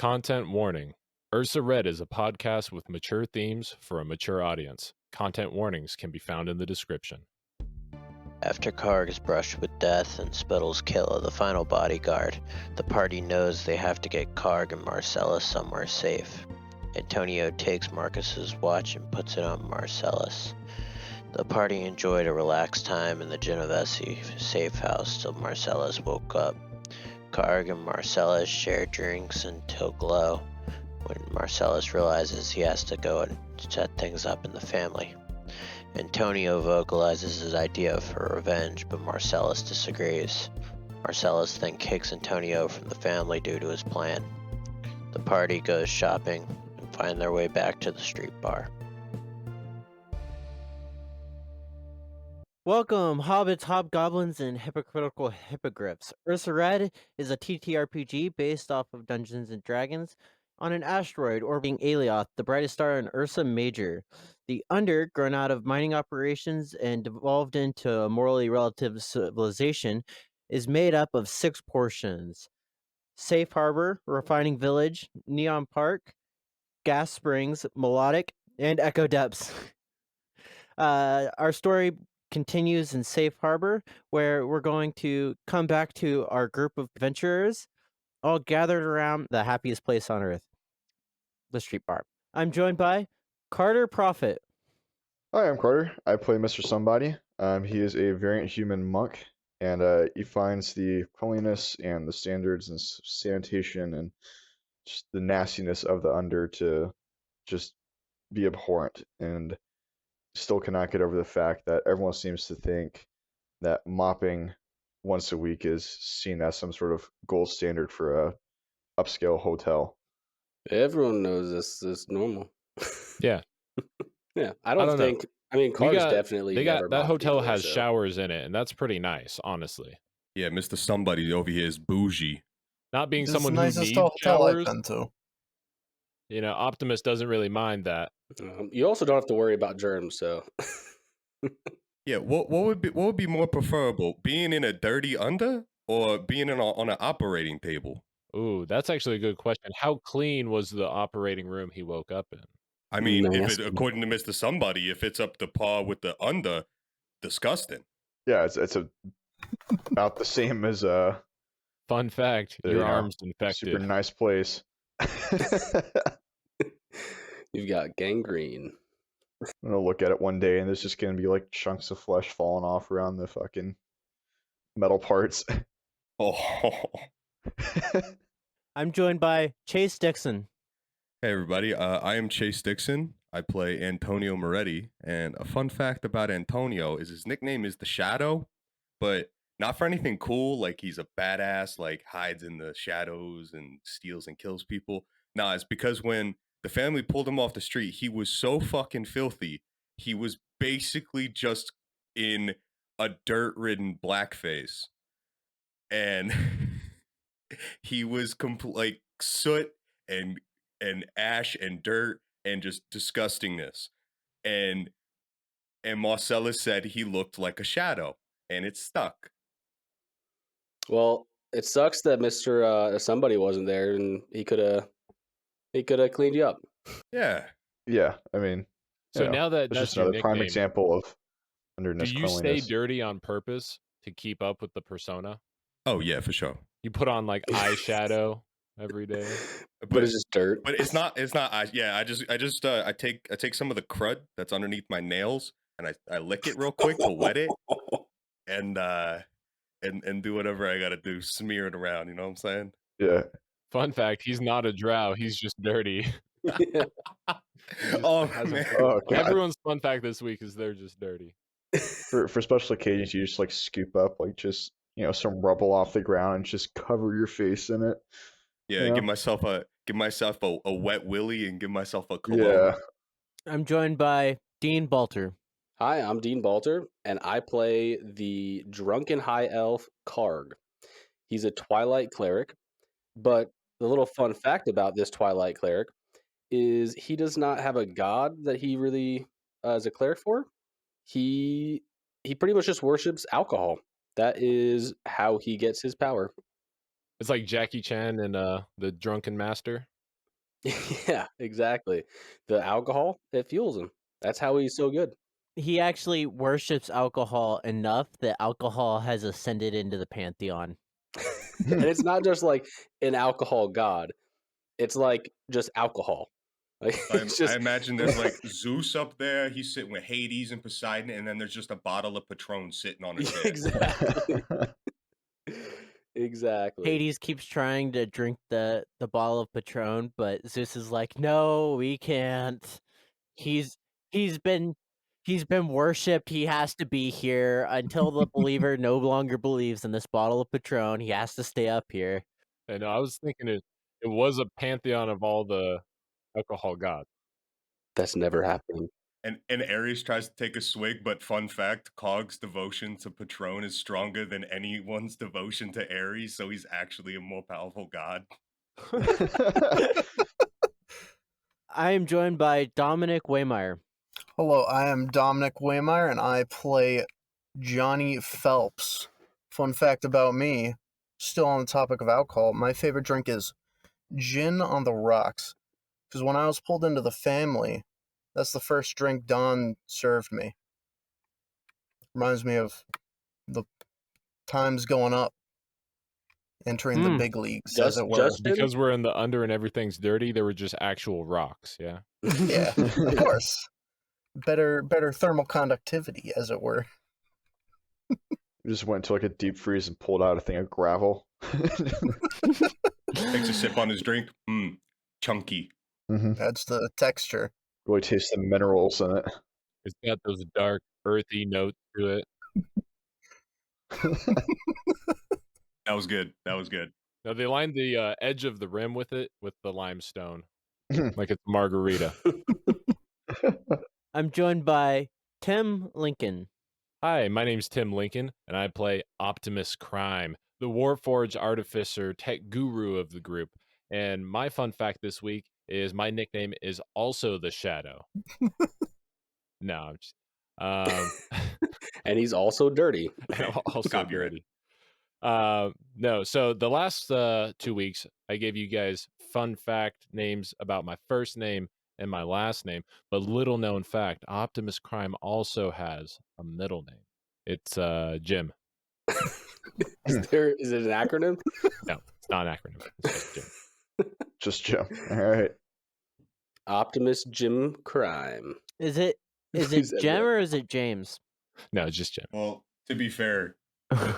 Content warning. Ursa Red is a podcast with mature themes for a mature audience. Content warnings can be found in the description. After Karg is brushed with death and Spittle's kill of the final bodyguard, the party knows they have to get Karg and Marcellus somewhere safe. Antonio takes Marcus's watch and puts it on Marcellus. The party enjoyed a relaxed time in the Genovese safe house till Marcellus woke up. Karg and Marcellus share drinks until glow, when Marcellus realizes he has to go and set things up in the family. Antonio vocalizes his idea for revenge, but Marcellus disagrees. Marcellus then kicks Antonio from the family due to his plan. The party goes shopping and find their way back to the street bar. Welcome, hobbits, hobgoblins, and hypocritical hippogriffs. Ursa Red is a TTRPG based off of Dungeons & Dragons on an asteroid orbiting Alioth, the brightest star in Ursa Major. The Under, grown out of mining operations and evolved into a morally relative civilization, is made up of 6 portions: Safe Harbor, Refining Village, Neon Park, Gas Springs, Melodic, and Echo Depths. Our story continues in Safe Harbor, where we're going to come back to our group of adventurers, all gathered around the happiest place on earth, the street bar. I'm joined by Carter Prophet. Hi, I'm Carter. I play Mr. Somebody. He is a variant human monk, and he finds the cleanliness and the standards and sanitation and just the nastiness of the Under to just be abhorrent, and still cannot get over the fact that everyone seems to think that mopping once a week is seen as some sort of gold standard for a upscale hotel. Everyone knows this is normal. Yeah. Yeah, I don't think. I mean, Karg's definitely. They got never that mocked hotel either, has so. showers in it, and that's pretty nice, honestly. Yeah, Mr. Somebody over here is bougie. Not being This someone is who the needs nicest hotel showers, I've been to. you know, Optimus doesn't really mind that. You also don't have to worry about germs, so. Yeah, what would be more preferable, being in a dirty Under or being on an operating table? Ooh, that's actually a good question. How clean was the operating room he woke up in? I mean, Nasty. according to Mr. Somebody, if it's up to par with the Under, disgusting. Yeah, it's about the same as Fun fact, your arm's infected. super nice place. You've got gangrene. I'm gonna look at it one day, and there's just gonna be like chunks of flesh falling off around the fucking metal parts. Oh, I'm joined by Chase Dixon. hey everybody, I am Chase Dixon. I play Antonio Moretti, and a fun fact about Antonio is his nickname is the Shadow, but not for anything cool, like he's a badass, like hides in the shadows and steals and kills people. Nah, it's because when the family pulled him off the street, he was so fucking filthy. He was basically just in a dirt-ridden blackface. And he was like soot and ash and dirt and just disgustingness. And Marcellus said he looked like a shadow, and it stuck. Well, it sucks that Mr. Somebody wasn't there, and he could have cleaned you up. Yeah. Yeah, I mean, So now that it's that's just your another prime nickname, example of underness do you stay cleanliness. dirty on purpose to keep up with the persona? Oh yeah, for sure. You put on like eyeshadow every day. But it's just dirt. But it's not. I take some of the crud that's underneath my nails and I lick it real quick to wet it and do whatever I gotta do, smear it around. You know what I'm saying? Yeah. Fun fact: he's not a drow. He's just dirty. Oh Has a- man. Oh, God. Everyone's fun fact this week is they're just dirty. For special occasions, you just like scoop up like just some rubble off the ground and just cover your face in it. Yeah, Yeah. give myself a wet willy and give myself a cologne. Yeah. I'm joined by Dean Balter. Hi, I'm Dean Balter, and I play the drunken high elf Karg. He's a Twilight cleric, but the little fun fact about this Twilight cleric is he does not have a god that he really is a cleric for. He pretty much just worships alcohol. That is how he gets his power. It's like Jackie Chan and the Drunken Master. Yeah, exactly. The alcohol, it fuels him. That's how he's so good. He actually worships alcohol enough that alcohol has ascended into the pantheon. And it's not just like an alcohol god. It's like just alcohol. Like I imagine there's like Zeus up there. He's sitting with Hades and Poseidon, and then there's just a bottle of Patron sitting on his head. Exactly. Exactly. Hades keeps trying to drink the bottle of Patron, but Zeus is like, "No, we can't. He's been worshipped. He has to be here until the believer no longer believes in this bottle of Patron. He has to stay up here." And I was thinking it was a pantheon of all the alcohol gods. That's never happening. And Ares tries to take a swig, but fun fact, Karg's devotion to Patron is stronger than anyone's devotion to Ares, so he's actually a more powerful god. I am joined by Dominic Waymeyer. Hello, I am Dominic Waymeyer, and I play Johnny Phelps. Fun fact about me, still on the topic of alcohol, my favorite drink is gin on the rocks. Because when I was pulled into the family, that's the first drink Don served me. Reminds me of the times going up, entering the big leagues, as it were. Justin? Because we're in the under and everything's dirty, they were just actual rocks, yeah? Yeah, of course. Better thermal conductivity, as it were. Just went to like a deep freeze and pulled out a thing of gravel. Takes a sip on his drink. Chunky. That's the texture. Really taste the minerals in it. It's got those dark, earthy notes to it. That was good. That was good. Now, they lined the edge of the rim with it with the limestone, like it's margarita. I'm joined by Tim Lincoln. Hi, my name's Tim Lincoln, and I play Optimus Crime, the Warforged artificer tech guru of the group. And my fun fact this week is my nickname is also the Shadow. No, I'm just... And he's also dirty. also Copyright. dirty. No, so the last 2 weeks, I gave you guys fun fact names about my first name and my last name, but little known fact, Optimus Crime also has a middle name. It's Jim. Is it an acronym? No, it's not an acronym. It's just Jim. Just Jim. All right. Optimus Jim Crime. Is it Jem or is it James? No, it's just Jim. Well, to be fair,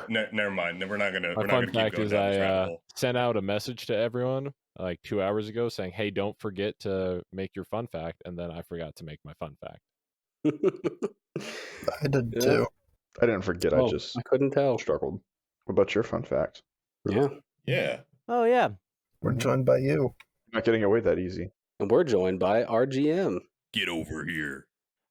never mind. We're not gonna. My We're not fun gonna keep fact going is down this rabbit I hole. sent out a message to everyone like 2 hours ago saying, "Hey, don't forget to make your fun fact," and then I forgot to make my fun fact. I did too. I didn't forget. I just I couldn't tell. struggled. What about your fun fact? Yeah. Yeah. Oh yeah. We're joined by you. Not getting away that easy. And we're joined by RGM. Get over here.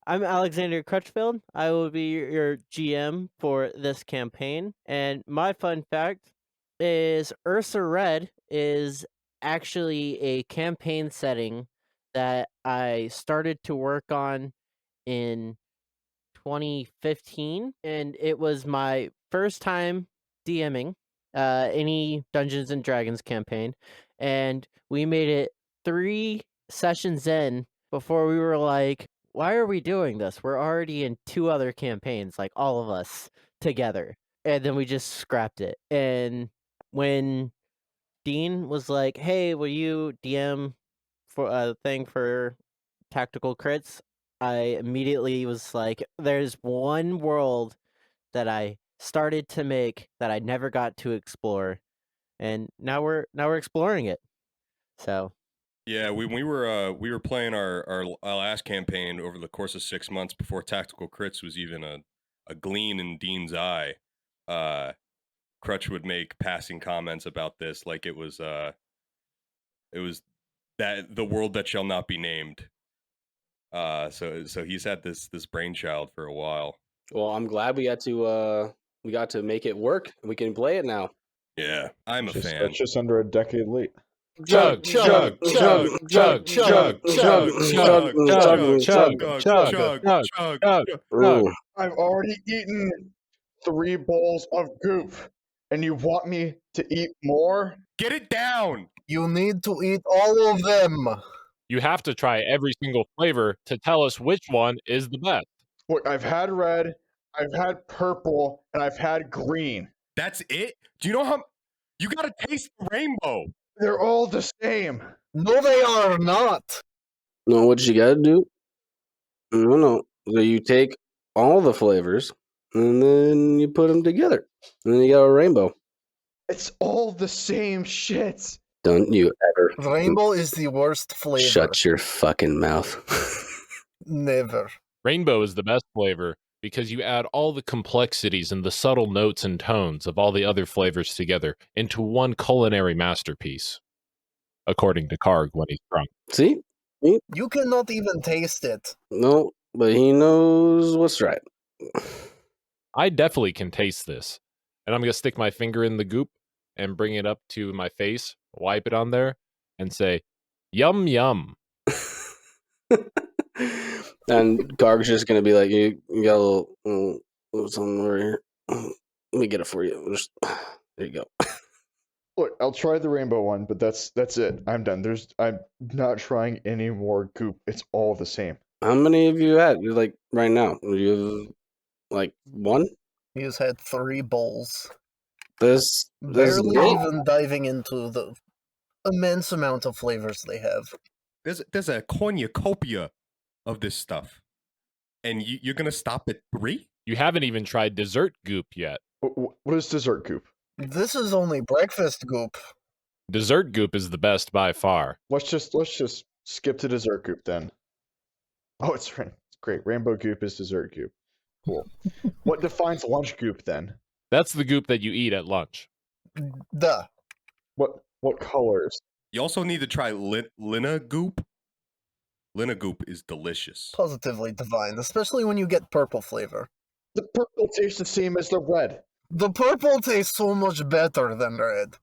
I'm Alexander Crutchfield. I will be your GM for this campaign. And my fun fact is Ursa Red is actually a campaign setting that I started to work on in 2015. And it was my first time DMing any Dungeons and Dragons campaign. And we made it 3 sessions in before we were like, why are we doing this? We're already in 2 other campaigns, like all of us together. And then we just scrapped it. And when Dean was like, hey, will you DM for a thing for tactical crits? I immediately was like, there's one world that I started to make that I never got to explore. And now we're exploring it. So Yeah, we were playing our last campaign over the course of 6 months before Tactical Crits was even a gleam in Dean's eye. Crutch would make passing comments about this like it was that the world that shall not be named. So he's had this brainchild for a while. Well, I'm glad we got to make it work and we can play it now. Yeah, I'm a fan. That's just under a decade late. Chug, chug, chug, chug, chug, chug, chug, chug, chug, chug, chug. Ooh. I've already eaten 3 bowls of goop, and you want me to eat more? Get it down. You need to eat all of them. You have to try every single flavor to tell us which one is the best. Look, I've had red, I've had purple, and I've had green. That's it? Do you know how you gotta taste the rainbow? They're all the same. No, they are not. No, what you gotta do? No. So you take all the flavors and then you put them together, and then you got a rainbow. It's all the same shit. Don't you ever Rainbow is the worst flavor. shut your fucking mouth. Never. Rainbow is the best flavor because you add all the complexities and the subtle notes and tones of all the other flavors together into one culinary masterpiece, according to Karg when he's drunk. See? You cannot even taste it. No, but he knows what's right. I definitely can taste this. And I'm going to stick my finger in the goop and bring it up to my face, wipe it on there, and say, yum, yum. And Karg's just gonna be like, you got a little something over here. Let me get it for you. There you go. Look, I'll try the rainbow one, but that's it. I'm done. I'm not trying any more goop. It's all the same. How many have you had? You're like right now. You have like one? He has had 3 bowls. This Barely it? even diving into the immense amount of flavors they have. There's a cornucopia of this stuff. And you're gonna stop at 3? You haven't even tried dessert goop yet. What is dessert goop? This is only breakfast goop. Dessert goop is the best by far. Let's just skip to dessert goop then. Oh, it's great. Rainbow goop is dessert goop. Cool. What defines lunch goop then? That's the goop that you eat at lunch. Duh. What colors? You also need to try Lina Goop. Lina Goop is delicious. Positively divine, especially when you get purple flavor. The purple tastes the same as the red. The purple tastes so much better than red.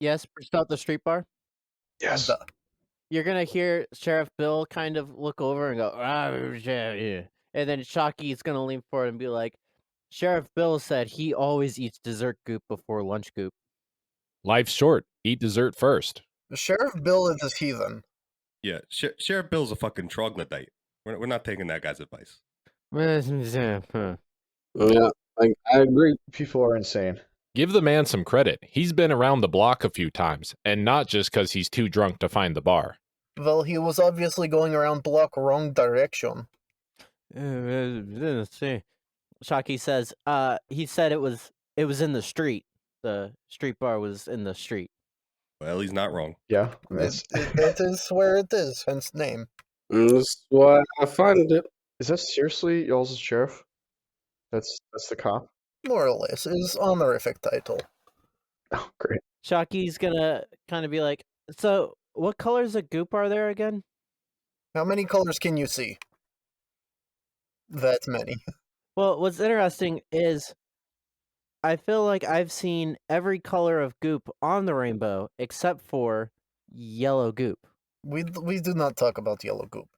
Yes, burst out the street bar. Yes. Duh. You're gonna hear Sheriff Bill kind of look over and go, yeah. And then Shocky's gonna lean forward and be like, Sheriff Bill said he always eats dessert goop before lunch goop. Life's short. Eat dessert first. Sheriff Bill is a heathen. Yeah, Sheriff Bill's a fucking troglodyte. We're not taking that guy's advice. Yeah, I agree. People are insane. Give the man some credit. He's been around the block a few times, and not just because he's too drunk to find the bar. Well, he was obviously going around block wrong direction. Shocky says, he said it was in the street. The street bar was in the street. Well, he's not wrong. Yeah. It is where it is, hence name. That's why I find it. Is that seriously y'all's sheriff? That's the cop? More or less. His honorific title. Oh, great. Shocky's gonna kind of be like, so what colors of goop are there again? How many colors can you see? That many. Well, what's interesting is I feel like I've seen every color of goop on the rainbow except for yellow goop. We do not talk about yellow goop.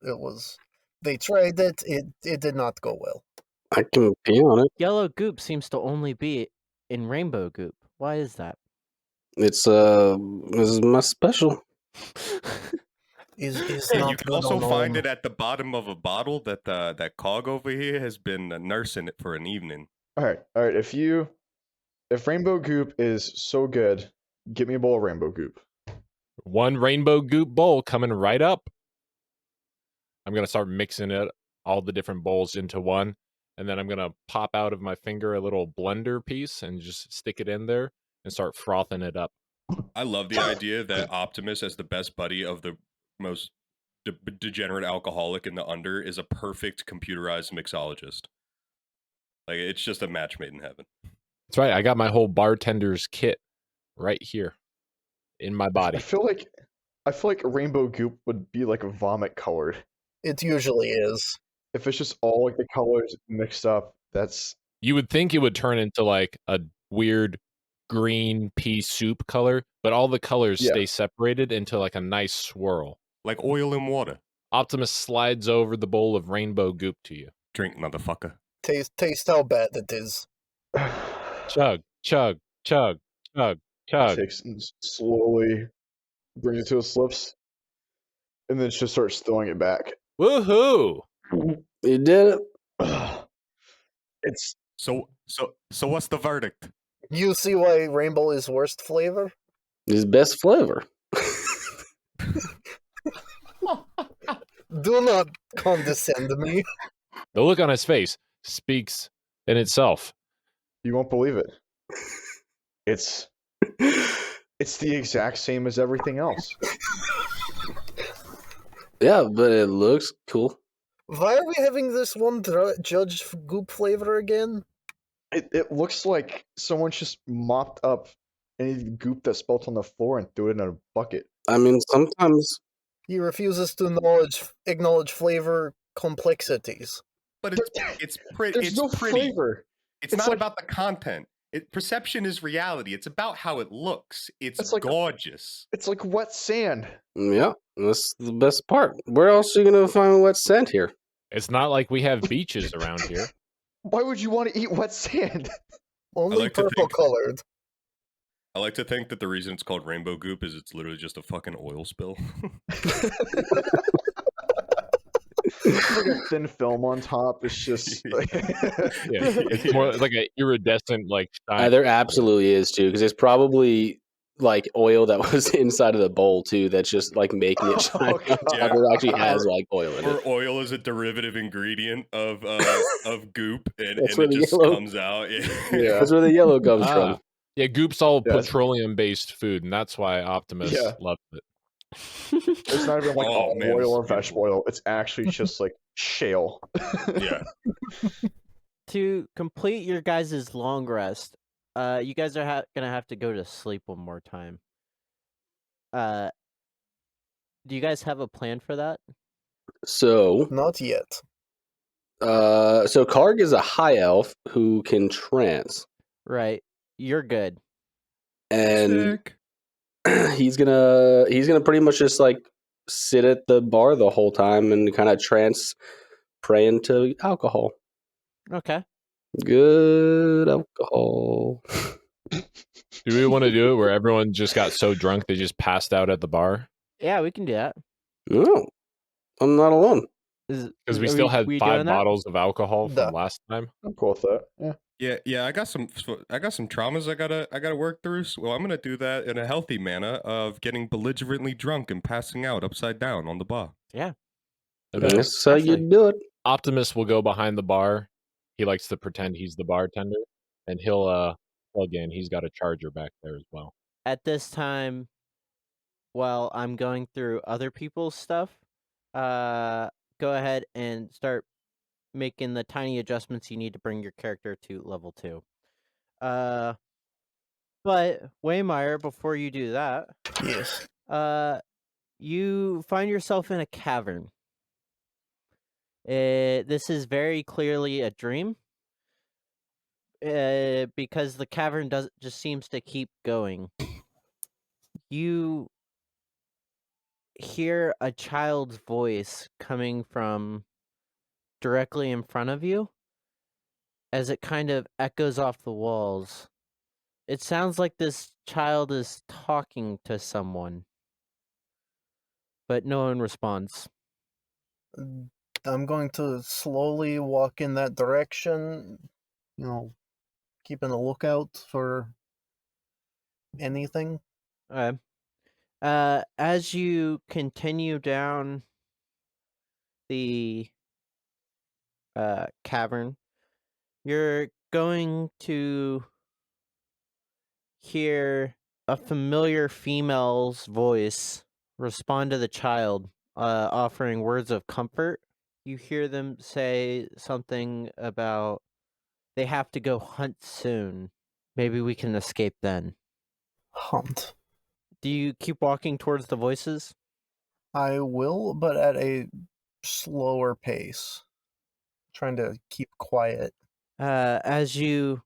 They tried it. It did not go well. I can pee on it. Yellow goop seems to only be in rainbow goop. Why is that? This is my special. Is Yeah, not you can also well find known. it at the bottom of a bottle that that Cog over here has been nursing it for an evening. All right. If rainbow goop is so good, get me a bowl of rainbow goop. One rainbow goop bowl coming right up. I'm going to start mixing it, all the different bowls into one. And then I'm going to pop out of my finger a little blender piece and just stick it in there and start frothing it up. I love the idea that Optimus, as the best buddy of the most degenerate alcoholic in the under, is a perfect computerized mixologist. Like, it's just a match made in heaven. That's right. I got my whole bartender's kit right here in my body. I feel like rainbow goop would be like vomit colored. It usually is. If it's just all like the colors mixed up, that's You would think it would turn into like a weird green pea soup color, but all the colors Yeah. stay separated into like a nice swirl. Like oil and water. Optimus slides over the bowl of rainbow goop to you. Drink, motherfucker. Taste how bad it is. Chug, chug, chug, chug, chug. Takes and slowly brings it to his lips, and then just starts throwing it back. Woohoo! You did it. It's So what's the verdict? You see why rainbow is worst flavor? His best flavor. Do not condescend me. The look on his face speaks in itself. you won't believe it. It's the exact same as everything else. Yeah, but it looks cool. Why are we having this one judge goop flavor again? It looks like someone just mopped up any goop that spelt on the floor and threw it in a bucket. I mean, sometimes He refuses to acknowledge flavor complexities. But it's pretty. There's It's no pretty. flavor. It's It's not like- about the content. Perception is reality. It's about how it looks. It's It's like- gorgeous. It's like wet sand. yeah, that's the best part. Where else are you gonna find wet sand here? It's not like we have beaches around here. Why would you want to eat wet sand? Only like to purple think- colored. I like to think that the reason it's called rainbow goop is it's literally just a fucking oil spill. It's like a thin film on top. It's just like Yeah, it's more like an iridescent, like shine. There absolutely is too, because it's probably like oil that was inside of the bowl too. That's just like making it shine. Oh, on top. God. It actually has like oil in Or it. oil is a derivative ingredient of goop, and That's it where the just yellow- comes out. Yeah. That's where the yellow comes Ah, from. yeah, goop's all Yes. petroleum-based food, and that's why Optimus Yeah. loves it. it's not even like Oh, olive man, oil this or is vegetable oil. It's actually just like shale. Yeah. To complete your guys' long rest, you guys are gonna have to go to sleep one more time. Do you guys have a plan for that? So, Not yet. so Karg is a high elf who can trance, Right, you're good. and Sick. he's gonna pretty much just like sit at the bar the whole time and kind of trance, praying to alcohol. Okay. Good alcohol. Do we want to do it where everyone just got so drunk they just passed out at the bar? Yeah, we can do that. No, I'm not alone. Because we Are still had we 5 doing that? bottles of alcohol Duh. from last time. I'm cool with that. Yeah. Yeah. I got some traumas I gotta work through. So I'm gonna do that in a healthy manner of getting belligerently drunk and passing out upside down on the bar. And then That's how you Definitely. do it. Optimus will go behind the bar. He likes to pretend he's the bartender, and he'll plug in. He's got a charger back there as well. At this time, while I'm going through other people's stuff, go ahead and start making the tiny adjustments you need to bring your character to level 2. But Waymire, before you do that, Yes. you find yourself in a cavern. This is very clearly a dream. Because the cavern just seems to keep going. You hear a child's voice coming from directly in front of you as it kind of echoes off the walls. It sounds like this child is talking to someone, but no one responds. I'm going to slowly walk in that direction, keeping a lookout for anything. Okay. As you continue down the cavern, you're going to hear a familiar female's voice respond to the child, offering words of comfort. You hear them say something about they have to go hunt soon. Maybe we can escape then. Hunt. Do you keep walking towards the voices? I will, but at a slower pace. Trying to keep quiet. As you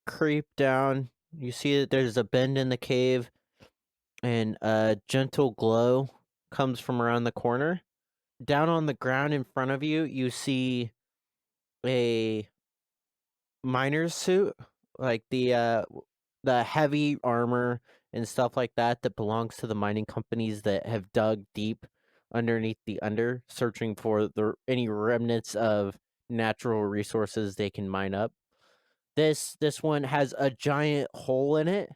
creep down, you see that there's a bend in the cave, and a gentle glow comes from around the corner. Down on the ground in front of you, you see a miner's suit, like the heavy armor and stuff like that belongs to the mining companies that have dug deep underneath the under, searching for any remnants of natural resources they can mine up. This one has a giant hole in it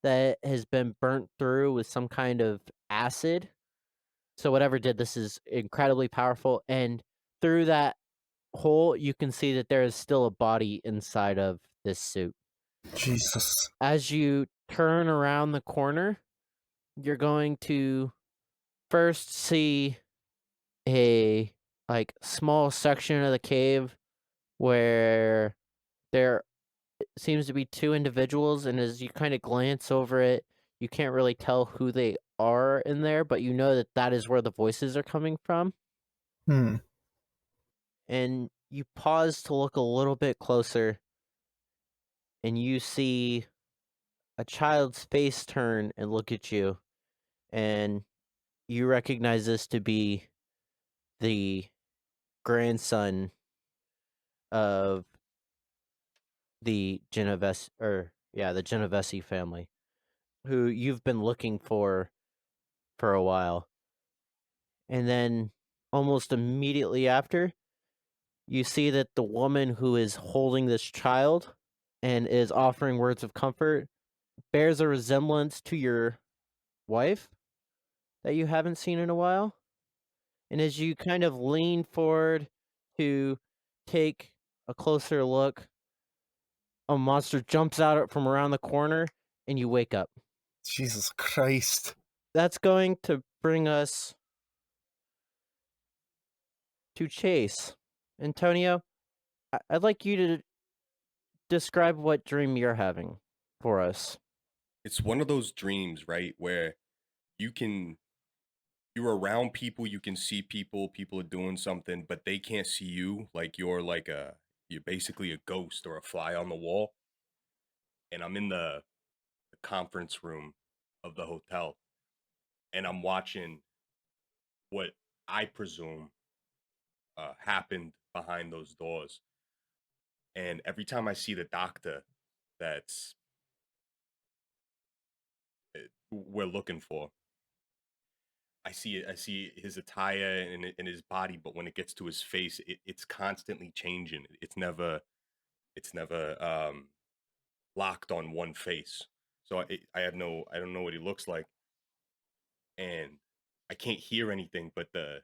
that has been burnt through with some kind of acid. So whatever did this is incredibly powerful, and through that hole you can see that there is still a body inside of this suit. Jesus. As you turn around the corner, you're going to first see a small section of the cave where there seems to be two individuals, and as you kind of glance over it, you can't really tell who they are in there, but you know that that is where the voices are coming from. Hmm. And you pause to look a little bit closer, and you see a child's face turn and look at you, and you recognize this to be the grandson of the the Genovese family, who you've been looking for a while. And then almost immediately after, you see that the woman who is holding this child and is offering words of comfort bears a resemblance to your wife that you haven't seen in a while. And as you kind of lean forward to take a closer look, a monster jumps out from around the corner and you wake up. Jesus Christ. That's going to bring us to Chase. Antonio, I'd like you to describe what dream you're having for us. It's one of those dreams, right, where you're around people, you can see people are doing something, but they can't see you. Like you're basically a ghost or a fly on the wall. And I'm in the conference room of the hotel, and I'm watching what I presume happened behind those doors. And every time I see the doctor that's we're looking for, I see his attire and his body, but when it gets to his face, it's constantly changing. It's never locked on one face. So I don't know what he looks like, and I can't hear anything, but the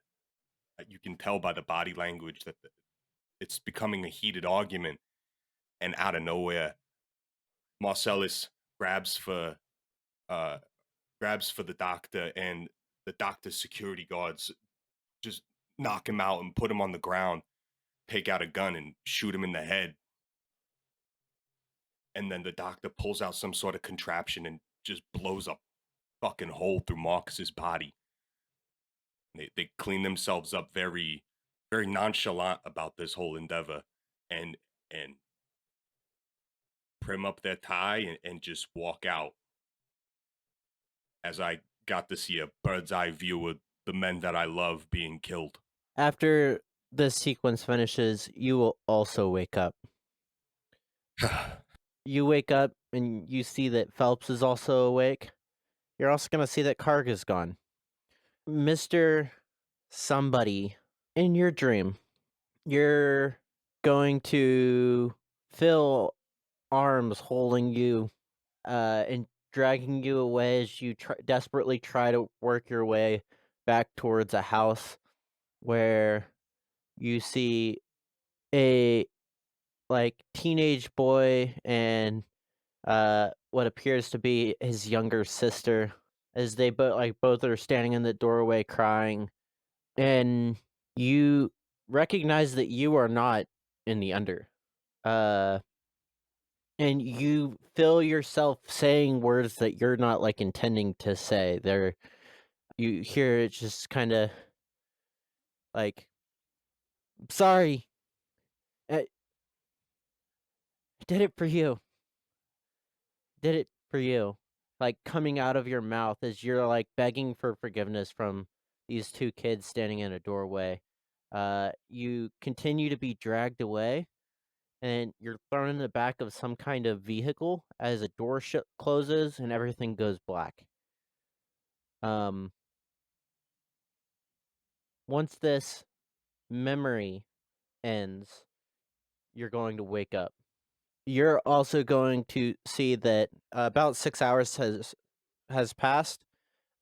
you can tell by the body language that it's becoming a heated argument. And out of nowhere, Marcellus grabs for uh grabs for the doctor, and the doctor's security guards just knock him out and put him on the ground, take out a gun and shoot him in the head. And then the doctor pulls out some sort of contraption and just blows a fucking hole through Marcus's body. They clean themselves up very, very nonchalant about this whole endeavor, and prim up their tie and just walk out. As I got to see a bird's eye view of the men that I love being killed. After this sequence finishes, you will also wake up. You wake up and you see that Phelps is also awake. You're also going to see that Karg is gone. Mr. Somebody, in your dream, you're going to feel arms holding you and dragging you away as you desperately try to work your way back towards a house where you see a teenage boy and what appears to be his younger sister, as they both are standing in the doorway crying, and you recognize that you are not in the under. And you feel yourself saying words that you're not intending to say. You hear it just kind of like, sorry, I did it for you. Did it for you. Coming out of your mouth as you're begging for forgiveness from these two kids standing in a doorway. You continue to be dragged away, and you're thrown in the back of some kind of vehicle as a door closes and everything goes black. Once this memory ends, you're going to wake up. You're also going to see that about 6 hours has passed,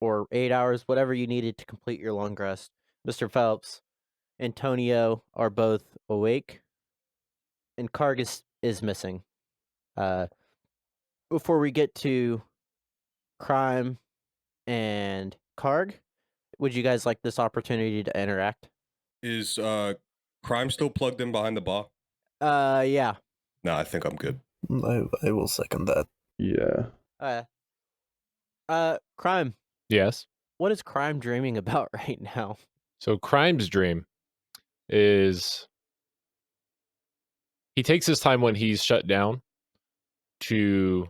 or 8 hours, whatever you needed to complete your long rest. Mr. Phelps, Antonio are both awake, and Karg is missing. Before we get to Crime and Karg, would you guys like this opportunity to interact? Is Crime still plugged in behind the bar? Yeah. Nah, I think I'm good. I will second that. Yeah. Crime. Yes. What is Crime dreaming about right now? So Crime's dream is he takes his time when he's shut down to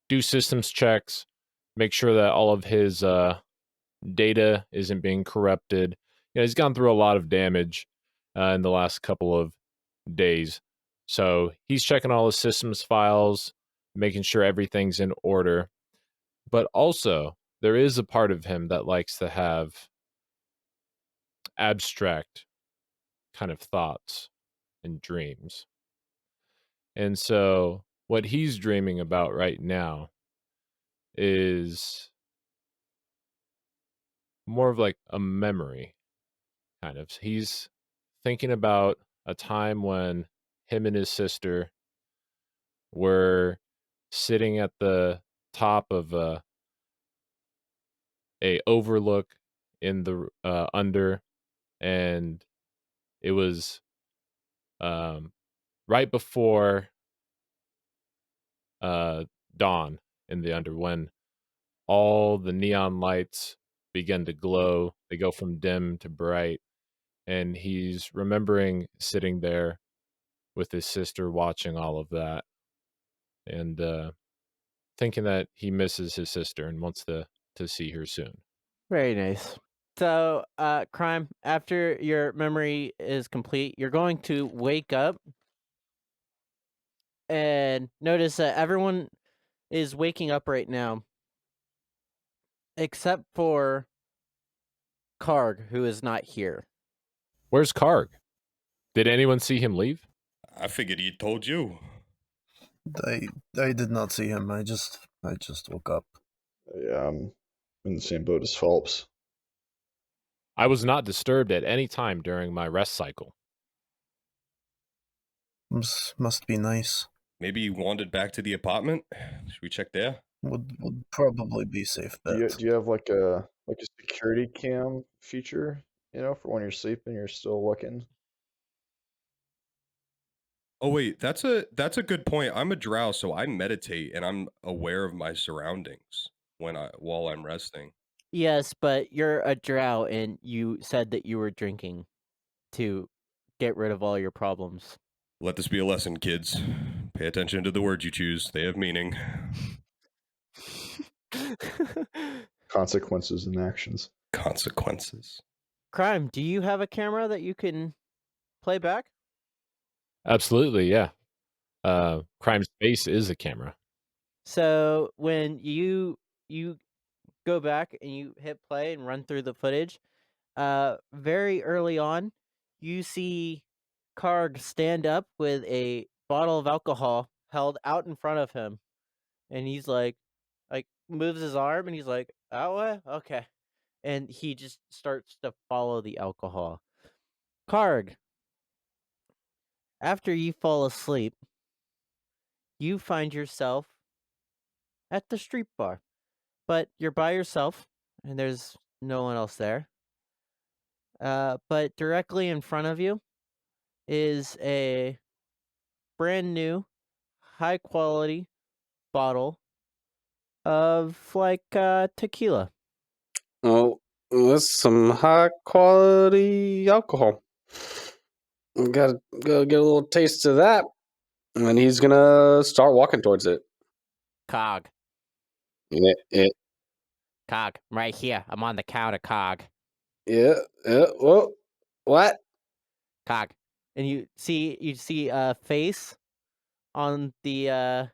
do systems checks, make sure that all of his data isn't being corrupted. You know, he's gone through a lot of damage in the last couple of days. So he's checking all his systems files, making sure everything's in order. But also, there is a part of him that likes to have abstract kind of thoughts and dreams. And so what he's dreaming about right now is more of like a memory, kind of. He's thinking about a time when him and his sister were sitting at the top of a overlook in the under, and it was right before dawn in the under, when all the neon lights begin to glow. They go from dim to bright, and he's remembering sitting there with his sister watching all of that, and thinking that he misses his sister and wants to see her soon. Very nice. So, Crime, after your memory is complete, you're going to wake up and notice that everyone is waking up right now, except for Karg, who is not here. Where's Karg? Did anyone see him leave? I figured he told you. I did not see him. I just woke up. Yeah, I'm in the same boat as Phelps. I was not disturbed at any time during my rest cycle. Must be nice. Maybe he wandered back to the apartment. Should we check there? Would probably be safe bet. Do you have like a security cam feature, for when you're sleeping, you're still looking? Oh wait, that's a good point. I'm a drow, so I meditate and I'm aware of my surroundings while I'm resting. Yes, but you're a drow, and you said that you were drinking to get rid of all your problems. Let this be a lesson, kids. Pay attention to the words you choose. They have meaning. Consequences and actions. Consequences. Crime, do you have a camera that you can play back? Absolutely, yeah. Crime's face is a camera. So when you go back and you hit play and run through the footage, very early on, you see Karg stand up with a bottle of alcohol held out in front of him, and he's like moves his arm, and he's like, "Oh, what? Okay," and he just starts to follow the alcohol. Karg, after you fall asleep, you find yourself at the street bar, but you're by yourself, and there's no one else there. But directly in front of you is a brand new, high quality bottle of tequila. Oh, that's some high quality alcohol. Gotta go get a little taste of that. And then he's gonna start walking towards it. Cog. Yeah. Cog. I'm right here. I'm on the counter, Cog. Yeah. Whoa. What? Cog. And you see a face on the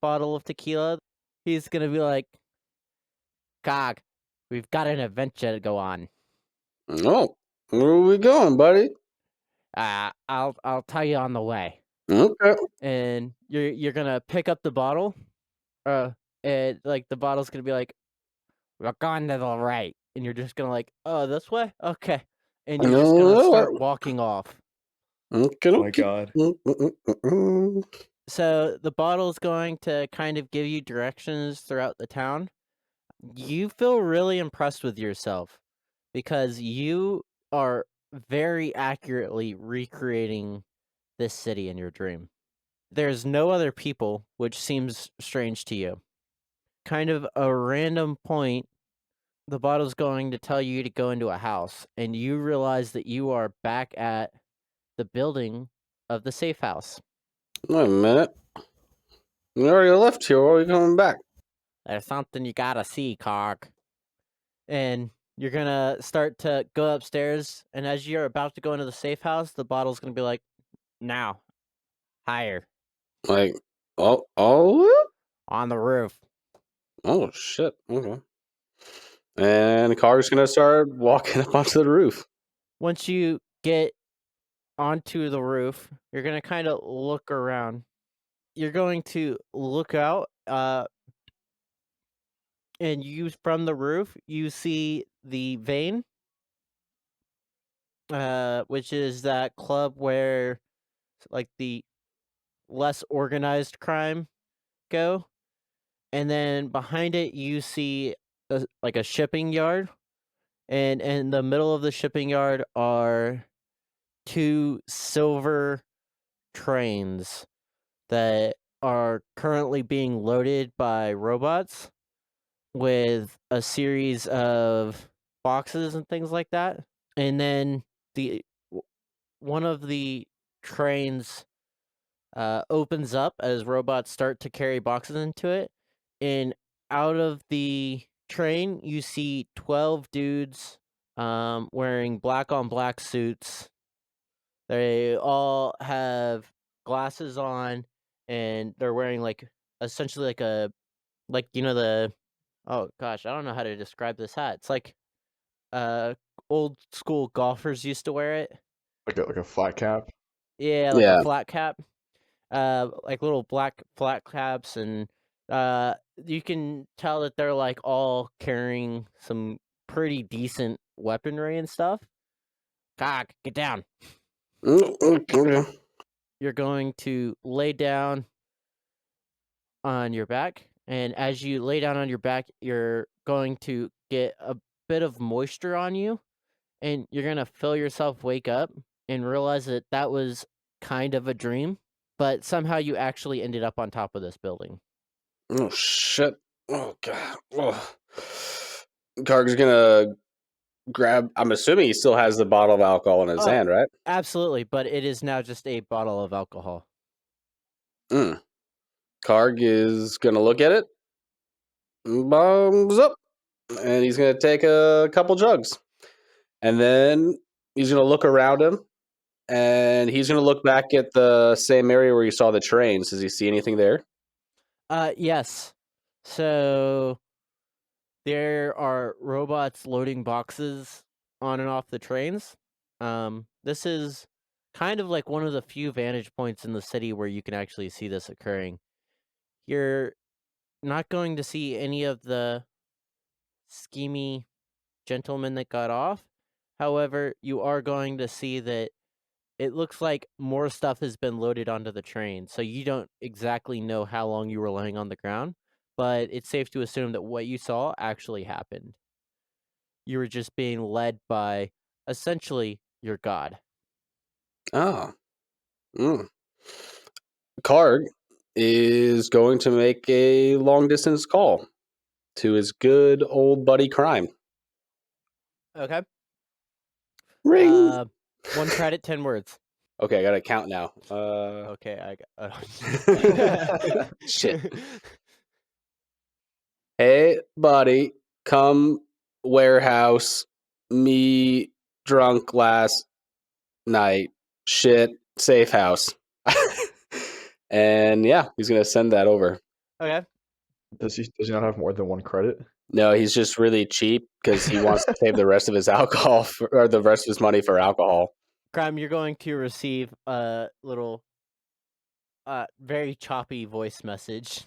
bottle of tequila. He's gonna be like, Karg, we've got an adventure to go on. Oh, where are we going, buddy? I'll tell you on the way. Okay. And you're gonna pick up the bottle. And like the bottle's gonna be like, we're going to the right, and you're just gonna like, oh, this way, okay, and you're just gonna start walking off. Okay. Oh my God. So the bottle's going to kind of give you directions throughout the town. You feel really impressed with yourself because you are very accurately recreating this city in your dream. There's no other people, which seems strange to you. Kind of a random point, the bottle's going to tell you to go into a house, and you realize that you are back at the building of the safe house. Wait a minute. We already left here. Why are we coming back? There's something you gotta see, Karg. And you're gonna start to go upstairs, and as you're about to go into the safe house, the bottle's gonna be like, now, higher, Like, oh, on the roof. oh, shit. Okay. And Karg's gonna start walking up onto the roof. Once you get onto the roof, you're gonna kind of look around. You're going to look out, and you from the roof, you see the Vein, which is that club where like the less organized crime go. And then behind it, you see like a shipping yard, and in the middle of the shipping yard are two silver trains that are currently being loaded by robots with a series of boxes and things like that. And then one of the trains opens up as robots start to carry boxes into it, and out of the train you see 12 dudes wearing black on black suits. They all have glasses on, and they're wearing like essentially like a like the oh gosh, I don't know how to describe this hat. It's like old school golfers used to wear it. Like a flat cap. Yeah, like a Yeah. flat cap. Like little black flat caps, and you can tell that they're like all carrying some pretty decent weaponry and stuff. Karg, get down. Okay. You're going to lay down on your back, and as you lay down on your back, you're going to get a bit of moisture on you, and you're gonna feel yourself wake up and realize that that was kind of a dream, but somehow you actually ended up on top of this building. Oh, shit. Oh, God. Oh. Karg's gonna grab. I'm assuming he still has the bottle of alcohol in his hand, right? Absolutely, but it is now just a bottle of alcohol. Karg is gonna look at it, bombs up, and he's gonna take a couple jugs, and then he's gonna look around him, and he's gonna look back at the same area where you saw the trains. Does he see anything there? Yes. So there are robots loading boxes on and off the trains. This is kind of like one of the few vantage points in the city where you can actually see this occurring. You're not going to see any of the schemy gentlemen that got off. However, you are going to see that it looks like more stuff has been loaded onto the train. So you don't exactly know how long you were laying on the ground, but it's safe to assume that what you saw actually happened. You were just being led by essentially your god. Oh. Karg is going to make a long distance call to his good old buddy Crime. Okay. Ring. 1 credit, 10 words. Okay, I gotta count now. Okay, I got. Shit. Hey, buddy, come warehouse. Me drunk last night. Shit, safe house. And yeah, he's gonna send that over. Okay. Does he not have more than 1 credit? No, he's just really cheap because he wants to save the rest of his alcohol or the rest of his money for alcohol. Crime, you're going to receive a little, very choppy voice message.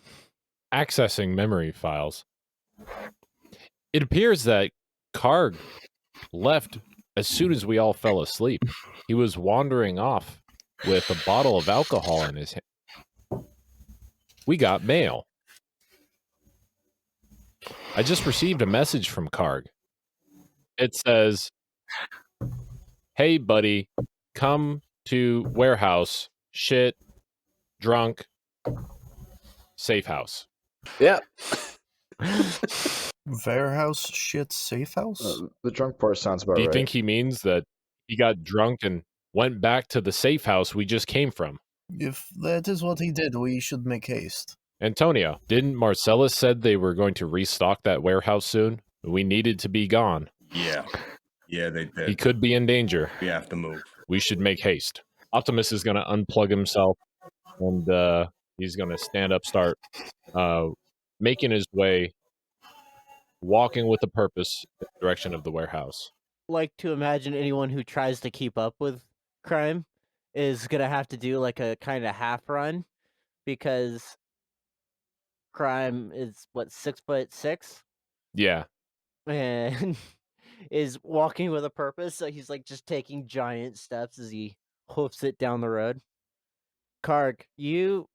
Accessing memory files. It appears that Karg left as soon as we all fell asleep. He was wandering off with a bottle of alcohol in his hand. We got mail. I just received a message from Karg. It says, "Hey, buddy, come to warehouse, shit, drunk, safe house." Yeah. Warehouse shit safe house? The drunk part sounds about Do you right. think he means that he got drunk and went back to the safe house we just came from? If that is what he did, we should make haste. Antonio, didn't Marcellus said they were going to restock that warehouse soon? We needed to be gone. Yeah, they did. He could be in danger. We have to move. We should make haste. Optimus is going to unplug himself, and he's going to stand up, start making his way, walking with a purpose in the direction of the warehouse. Like to imagine anyone who tries to keep up with Crime is gonna have to do like a kind of half run, because Crime is what, 6'6", Yeah. and is walking with a purpose. So he's like just taking giant steps as he hoofs it down the road. Karg, you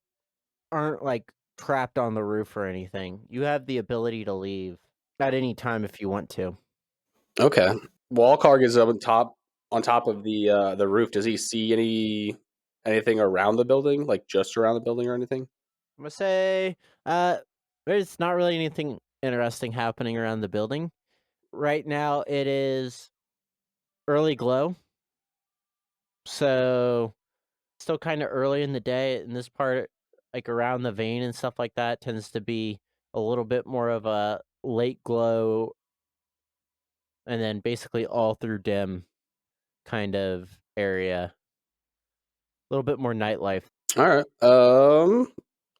aren't like trapped on the roof or anything. You have the ability to leave at any time if you want to. Okay. While Karg is up on top of the roof, does he see anything around the building, like just around the building or anything? I'm gonna say there's not really anything interesting happening around the building. Right now it is early glow. So still kind of early in the day, and this part, like around the vein and stuff like that, tends to be a little bit more of a late glow, and then basically all through dim kind of area. A little bit more nightlife. All right.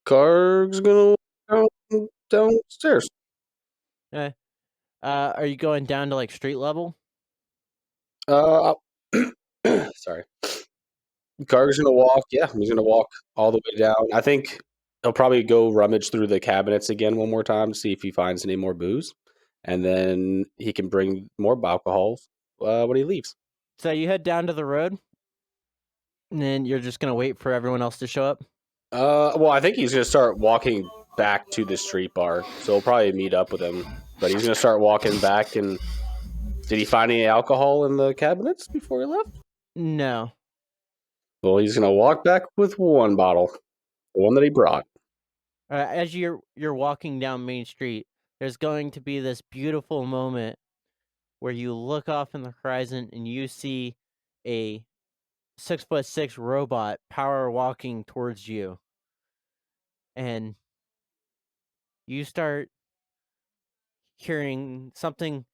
Karg's gonna walk downstairs. Okay. Are you going down to like street level? Sorry. Karg's gonna walk. Yeah, he's gonna walk all the way down. I think he'll probably go rummage through the cabinets again one more time to see if he finds any more booze, and then he can bring more alcohol when he leaves. So you head down to the road, and then you're just gonna wait for everyone else to show up. Well, I think he's gonna start walking back to the street bar, so we'll probably meet up with him. But he's gonna start walking back. And did he find any alcohol in the cabinets before he left? No. Well, he's gonna walk back with one bottle, the one that he brought. As you're walking down Main Street, there's going to be this beautiful moment where you look off in the horizon and you see a 6'6" robot power walking towards you, and you start hearing something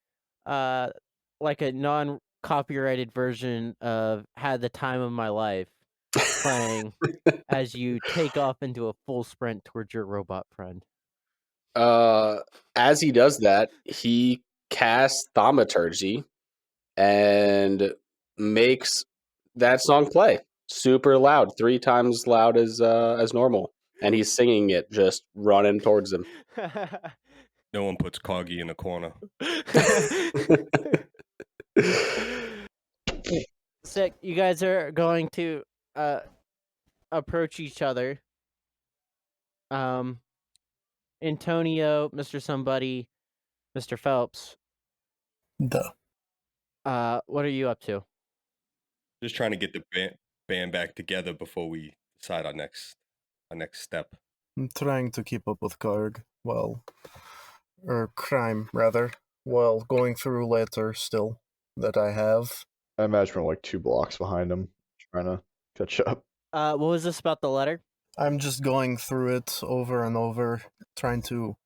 like a non-copyrighted version of "Had the Time of My Life" playing as you take off into a full sprint towards your robot friend. As he does that, he casts thaumaturgy and makes that song play super loud, 3 times loud as normal, and he's singing it, just running towards him. No one puts Coggy in a corner. Sick. You guys are going to approach each other. Antonio, Mr. Somebody, Mr. Phelps. Duh. What are you up to? Just trying to get the band back together before we decide our next step. I'm trying to keep up with Karg, or Crime, rather, while going through letter still that I have. I imagine we're like 2 blocks behind him, trying to catch up. What was this about the letter? I'm just going through it over and over, trying to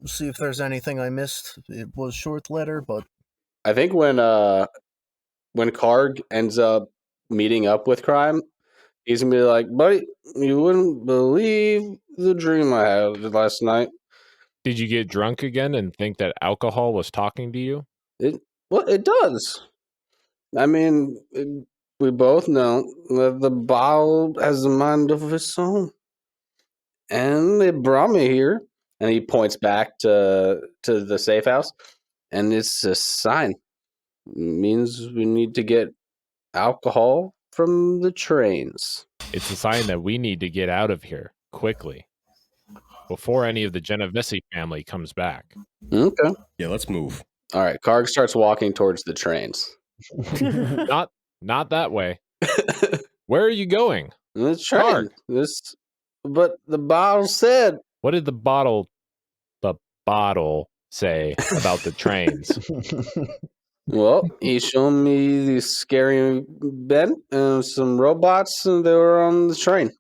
see if there's anything I missed. It was short letter, but I think when Karg ends up meeting up with Crime, He's gonna be like, buddy, you wouldn't believe the dream I had last night. Did you get drunk again and think that alcohol was talking to you? It does. I mean, we both know that the bottle has a mind of its own. And they brought me here. And he points back to the safe house. And it's a sign. It means we need to get alcohol from the trains. It's a sign that we need to get out of here quickly before any of the Genovese family comes back. Okay. Yeah, let's move. All right. Karg starts walking towards the trains. Not that way. Where are you going? The train. Karg. But the bottle said. What did the bottle say about the trains? Well, he showed me the scary bed and some robots, and they were on the train.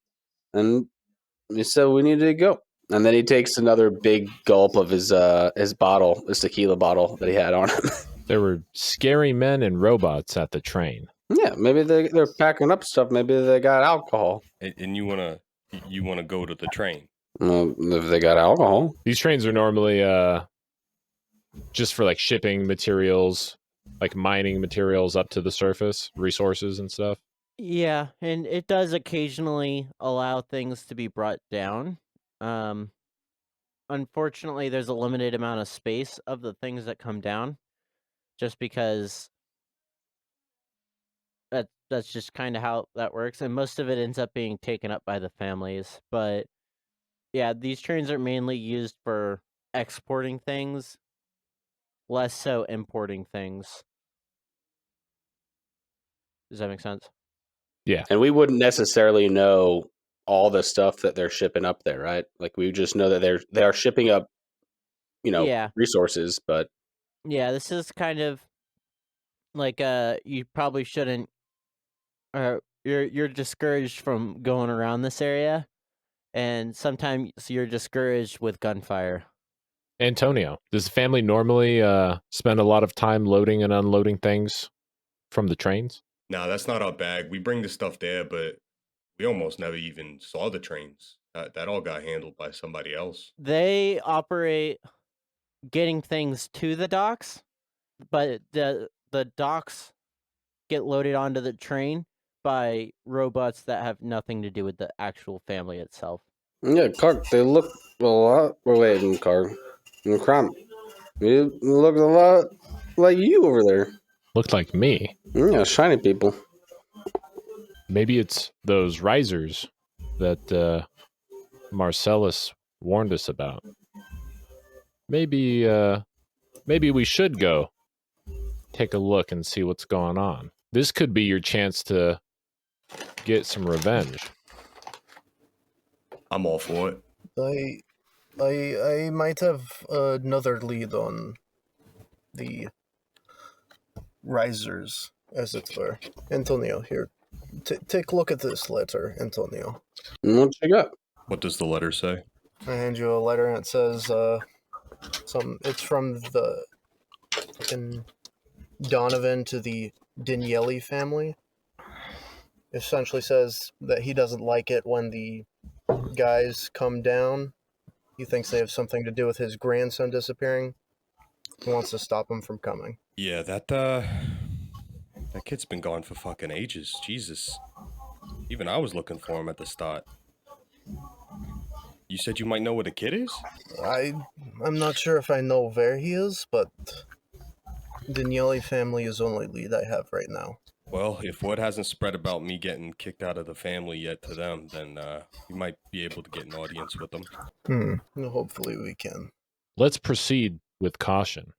And he said we needed to go. And then he takes another big gulp of his bottle, his tequila bottle that he had on him. There were scary men and robots at the train. Yeah, maybe they're packing up stuff. Maybe they got alcohol. And you wanna go to the train? Well, if they got alcohol. These trains are normally just for like shipping materials, like mining materials up to the surface, resources and stuff. Yeah, and it does occasionally allow things to be brought down. Unfortunately, there's a limited amount of space of the things that come down, just because that's just kind of how that works, and most of it ends up being taken up by the families. But yeah, these trains are mainly used for exporting things, less so importing things. Does that make sense? Yeah. And we wouldn't necessarily know all the stuff that they're shipping up there, right? Like we just know that they are shipping up, Yeah. resources, but Yeah, this is kind of like you probably shouldn't you're discouraged from going around this area, and sometimes you're discouraged with gunfire. Antonio, does the family normally spend a lot of time loading and unloading things from the trains? Nah, that's not our bag. We bring the stuff there, but we almost never even saw the trains. That all got handled by somebody else. They operate getting things to the docks, but the docks get loaded onto the train by robots that have nothing to do with the actual family itself. yeah, Karg, they look a lot. Wait, Karg, Crime. You look a lot like you over there. Looked like me. Yeah, shiny people. Maybe it's those risers that Marcellus warned us about. Maybe we should go take a look and see what's going on. This could be your chance to get some revenge. I'm all for it. I might have another lead on the risers, as it were. Antonio, here, take a look at this letter, Antonio. What you got? What does the letter say? I hand you a letter and it says it's from the fucking Donovan to the Daniele family. It essentially says that he doesn't like it when the guys come down. He thinks they have something to do with his grandson disappearing. He wants to stop him from coming. Yeah, that kid's been gone for fucking ages. Jesus. Even I was looking for him at the start. You said you might know where the kid is? I'm not sure if I know where he is, but Daniele family is the only lead I have right now. Well, if word hasn't spread about me getting kicked out of the family yet to them, then we might be able to get an audience with them. Hopefully we can. Let's proceed with caution.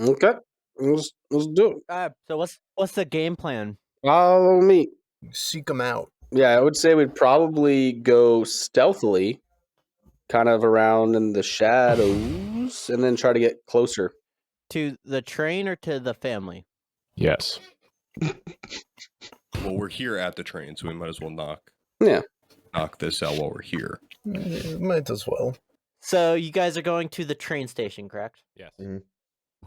Okay, let's do it. So what's the game plan? Follow me. Seek them out. Yeah, I would say we'd probably go stealthily, kind of around in the shadows, and then try to get closer. To the train or to the family? Yes. Well, we're here at the train, so we might as well knock this out while we're here. Might as well. So you guys are going to the train station, correct? Yes. Hooah.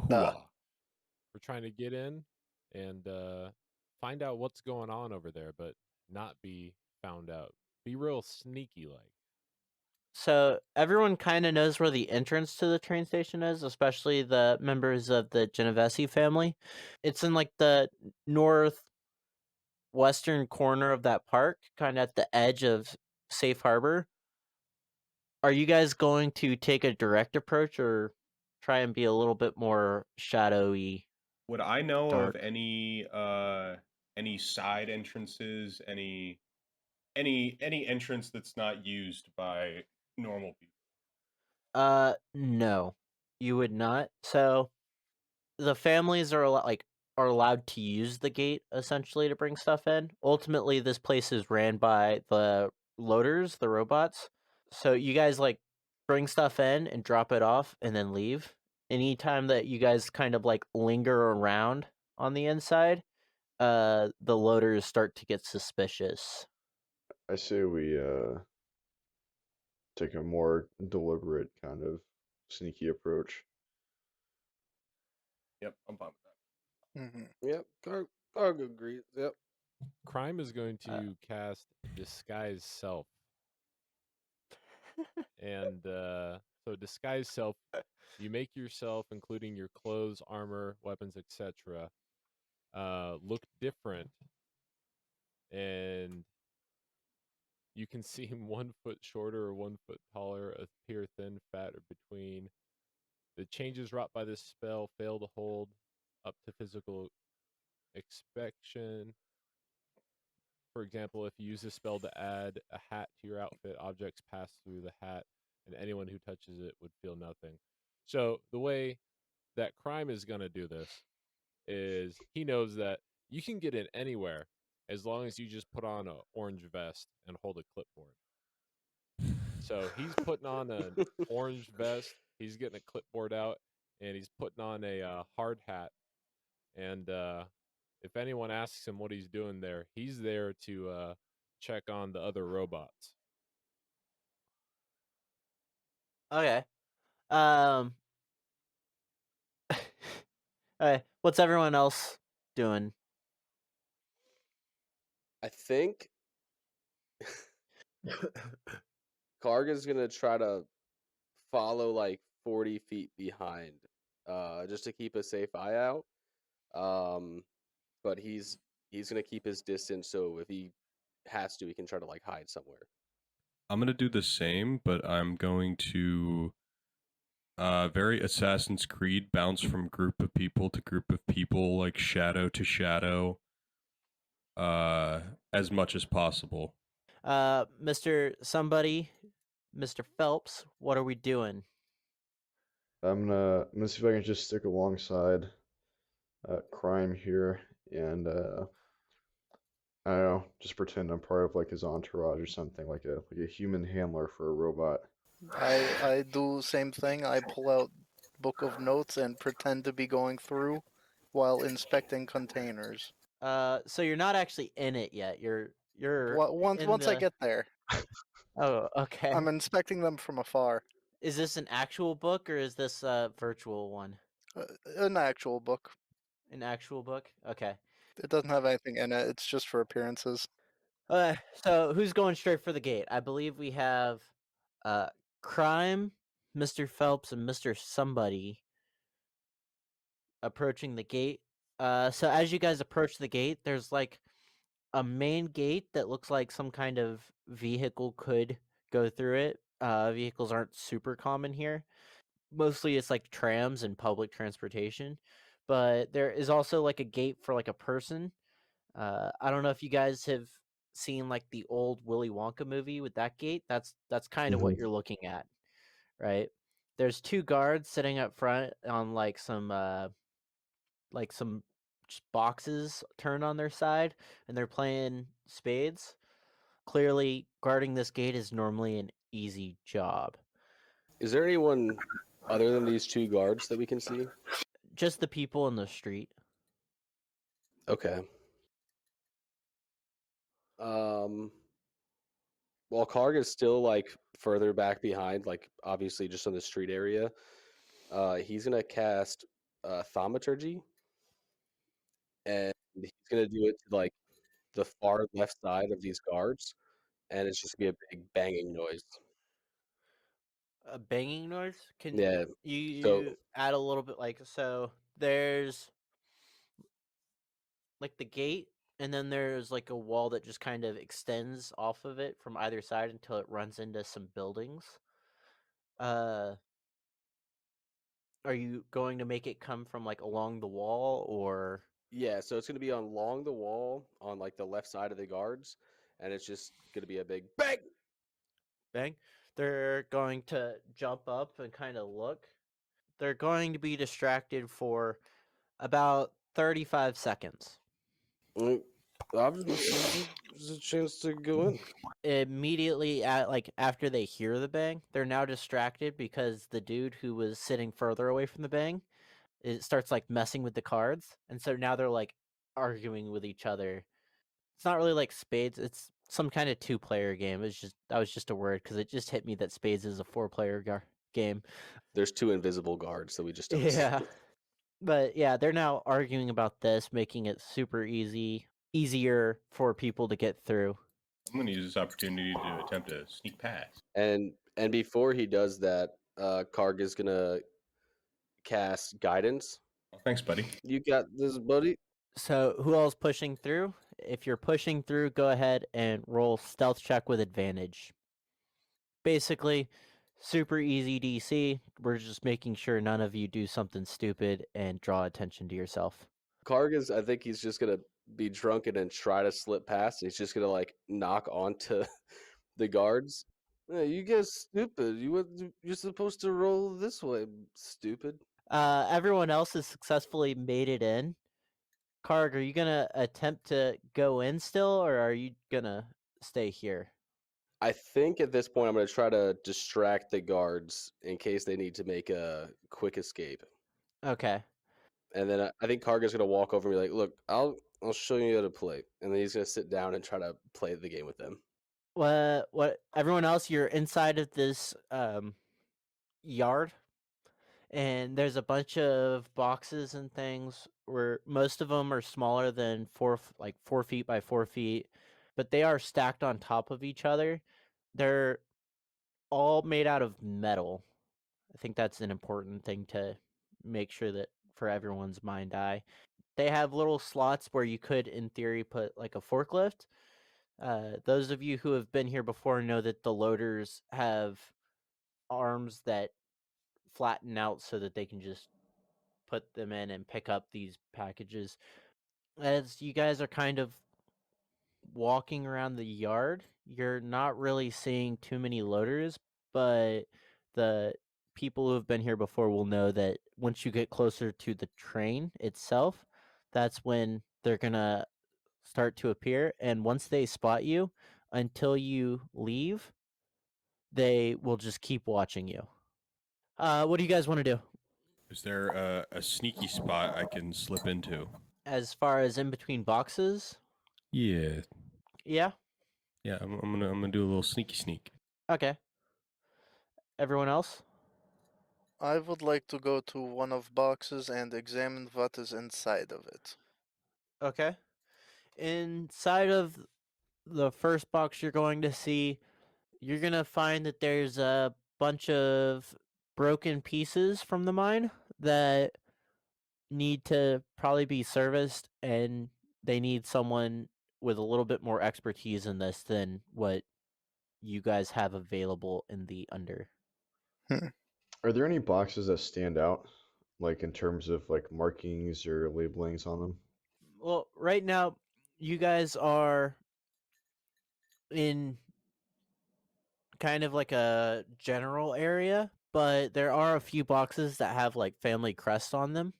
We're trying to get in and find out what's going on over there, but not be found out. Be real sneaky like. So everyone kind of knows where the entrance to the train station is, especially the members of the Genovese family. It's in like the northwestern corner of that park, kind of at the edge of Safe Harbor. Are you guys going to take a direct approach or try and be a little bit more shadowy? Would I know Dark. of any side entrances, any entrance that's not used by normal people? No, you would not. So the families are are allowed to use the gate essentially to bring stuff in. Ultimately, this place is ran by the loaders, the robots. So you guys like bring stuff in and drop it off and then leave. Anytime that you guys kind of like linger around on the inside, the loaders start to get suspicious. I say we take a more deliberate kind of sneaky approach. Yep, I'm fine with that. Mm-hmm. Yep, Karg agrees. Yep. Crime is going to cast disguise self. And so disguise self, you make yourself, including your clothes, armor, weapons, etc., look different, and you can seem 1 foot shorter or 1 foot taller, appear thin, fat, or between. The changes wrought by this spell fail to hold up to physical inspection. For example, if you use this spell to add a hat to your outfit, objects pass through the hat, and anyone who touches it would feel nothing. So the way that Crime is going to do this is he knows that you can get in anywhere as long as you just put on an orange vest and hold a clipboard. So he's putting on an orange vest, he's getting a clipboard out, and he's putting on a hard hat. And if anyone asks him what he's doing there, he's there to check on the other robots. Okay. Um. Okay. What's everyone else doing? I think Karg is gonna try to follow like 40 feet behind, just to keep a safe eye out. But he's gonna keep his distance, so if he has to, he can try to like hide somewhere. I'm gonna do the same, but I'm going to very Assassin's Creed bounce from group of people to group of people, like shadow to shadow, as much as possible. Mr. Somebody, Mr. Phelps, what are we doing? I'm gonna see if I can just stick alongside Crime here and I don't know, just pretend I'm part of like his entourage or something, like a human handler for a robot. I do same thing. I pull out book of notes and pretend to be going through while inspecting containers. So you're not actually in it yet. You're Once I get there, Oh, okay. I'm inspecting them from afar. Is this an actual book or is this a virtual one? An actual book. An actual book? Okay. It doesn't have anything in it. It's just for appearances. So who's going straight for the gate? I believe we have Crime, Mr. Phelps, and Mr. Somebody approaching the gate. So as you guys approach the gate, there's like a main gate that looks like some kind of vehicle could go through it. Vehicles aren't super common here. Mostly it's like trams and public transportation. But there is also like a gate for like a person. I don't know if you guys have seen like the old Willy Wonka movie with that gate. That's kind of what you're looking at, right? There's two guards sitting up front on like some boxes turned on their side, and they're playing spades. Clearly, guarding this gate is normally an easy job. Is there anyone other than these two guards that we can see? Just the people in the street. Okay. While Karg is still like further back behind, like obviously just on the street area, he's gonna cast thaumaturgy, and he's gonna do it to like the far left side of these guards. and it's just gonna be a big banging noise. A banging noise? Can Yeah. So you add a little bit so there's like the gate, and then there's like a wall that just kind of extends off of it from either side until it runs into some buildings. Uh are you going to make it come from like along the wall, or yeah, so it's gonna be along the wall on like the left side of the guards, and it's just gonna be a big bang. bang? They're going to jump up and kind of look. They're going to be distracted for about 35 seconds. There's a chance to go in. Immediately after they hear the bang, they're now distracted because the dude who was sitting further away from the bang, it starts like messing with the cards, and so now they're like arguing with each other. It's not really like spades, it's some kind of 2-player game. That was just a word because it just hit me that spades is a 4-player game. There's 2 invisible guards, so we just don't see Yeah. it. But yeah, they're now arguing about this, making it super easier for people to get through. I'm going to use this opportunity to attempt a sneak past. And before he does that, Karg is gonna cast guidance. Oh, thanks, buddy. You got this, buddy. So who else pushing through? If you're pushing through, go ahead and roll stealth check with advantage. Basically, super easy DC. We're just making sure none of you do something stupid and draw attention to yourself. Karg is, I think he's just gonna be drunken and try to slip past. He's just gonna like knock onto the guards. Hey, you guys stupid. You're supposed to roll this way, stupid. Everyone else has successfully made it in. Karg, are you gonna attempt to go in still, or are you gonna stay here? I think at this point I'm gonna try to distract the guards in case they need to make a quick escape. Okay. And then I think Karga's gonna walk over and be like, "Look, I'll show you how to play." And then he's gonna sit down and try to play the game with them. What? Everyone else, you're inside of this yard, and there's a bunch of boxes and things where most of them are smaller than 4 feet by 4 feet, but they are stacked on top of each other. They're all made out of metal. I think that's an important thing to make sure that for everyone's mind eye. They have little slots where you could, in theory, put like a forklift. Those of you who have been here before know that the loaders have arms that flatten out so that they can just put them in and pick up these packages. As you guys are kind of walking around the yard, you're not really seeing too many loaders, but the people who have been here before will know that once you get closer to the train itself, that's when they're gonna start to appear. And once they spot you, until you leave, they will just keep watching you. What do you guys want to do? Is there a sneaky spot I can slip into? As far as in between boxes? Yeah. Yeah? Yeah, I'm gonna do a little sneaky sneak. Okay. Everyone else? I would like to go to one of boxes and examine what is inside of it. Okay. Inside of the first box you're going to see, you're going to find that there's a bunch of broken pieces from the mine that need to probably be serviced, and they need someone with a little bit more expertise in this than what you guys have available in the under. Are there any boxes that stand out, like in terms of like markings or labelings on them? Well, right now, you guys are in kind of like a general area, but there are a few boxes that have like family crests on them.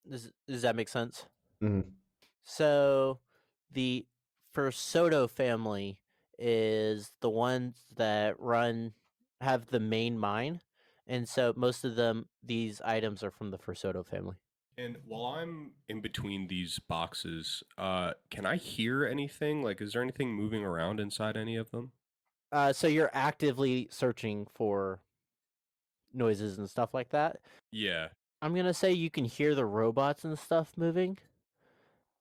Does that make sense? Mm-hmm. So the Soto family is the ones that have the main mine, and so most of these items are from the Soto family. And while I'm in between these boxes, can I hear anything? Like, is there anything moving around inside any of them? So you're actively searching for noises and stuff like that. Yeah. I'm gonna say you can hear the robots and stuff moving,